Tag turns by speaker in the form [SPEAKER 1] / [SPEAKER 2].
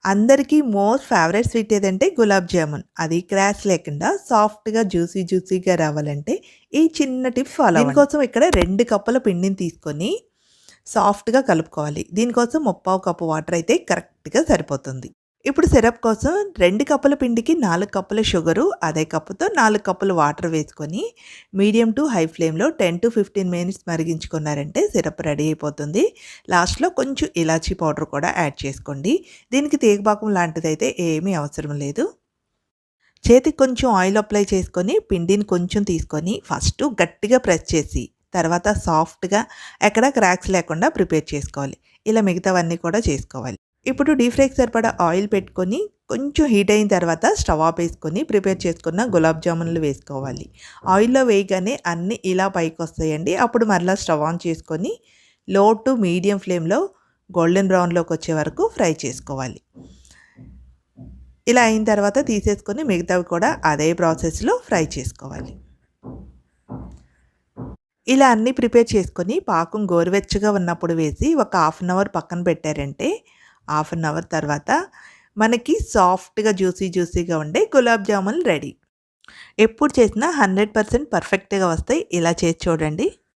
[SPEAKER 1] అందరికీ most favourite sweet ఏదంటే గులాబ్ జామున్. అది క్రాష్ లేకుండా సాఫ్ట్‌గా జ్యూసీగా రావాలంటే ఈ చిన్న టిప్ ఫాలో అవ్వండి. దీనికోసం ఇక్కడ 2 కప్పుల పిండిని తీసుకొని సాఫ్ట్‌గా కలుపుకోవాలి. దీనికోసం ముప్పావు కప్పు వాటర్ అయితే కరెక్ట్‌గా సరిపోతుంది. ఇప్పుడు సిరప్ కోసం 2 కప్పుల పిండికి 4 కప్పుల షుగరు, అదే కప్పుతో 4 కప్పులు వాటర్ వేసుకొని మీడియం టు హై ఫ్లేమ్‌లో 10-15 మినిట్స్ మరిగించుకున్నారంటే సిరప్ రెడీ అయిపోతుంది. లాస్ట్‌లో కొంచెం ఇలాచీ పౌడర్ కూడా యాడ్ చేసుకోండి. దీనికి తీగపాకం లాంటిదైతే ఏమీ అవసరం లేదు. చేతికి కొంచెం ఆయిల్ అప్లై చేసుకొని పిండిని కొంచెం తీసుకొని ఫస్ట్ గట్టిగా ప్రెస్ చేసి తర్వాత సాఫ్ట్‌గా ఎక్కడ క్రాక్స్ లేకుండా ప్రిపేర్ చేసుకోవాలి. ఇలా మిగతావన్నీ కూడా చేసుకోవాలి. ఇప్పుడు డీప్ ఫ్రైకి సరిపడా ఆయిల్ పెట్టుకొని కొంచెం హీట్ అయిన తర్వాత స్టవ్ ఆపేసుకొని ప్రిపేర్ చేసుకున్న గులాబ్ జామున్లు వేసుకోవాలి. ఆయిల్‌లో వేయగానే అన్నీ ఇలా పైకి వస్తాయండి. అప్పుడు మరలా స్టవ్ ఆన్ చేసుకొని లో టు మీడియం ఫ్లేమ్‌లో గోల్డెన్ బ్రౌన్‌లోకి వచ్చే వరకు ఫ్రై చేసుకోవాలి. ఇలా అయిన తర్వాత తీసేసుకొని మిగతావి కూడా అదే ప్రాసెస్‌లో ఫ్రై చేసుకోవాలి. ఇలా అన్నీ ప్రిపేర్ చేసుకొని పాకం గోరువెచ్చగా ఉన్నప్పుడు వేసి ఒక హాఫ్ అన్ అవర్ పక్కన పెట్టారంటే హాఫ్ అన్ అవర్ తర్వాత మనకి సాఫ్ట్‌గా జ్యూసీగా ఉండే గులాబ్ జామున్ రెడీ. ఎప్పుడు చేసినా 100% పర్ఫెక్ట్‌గా వస్తాయి. ఇలా చేసి చూడండి.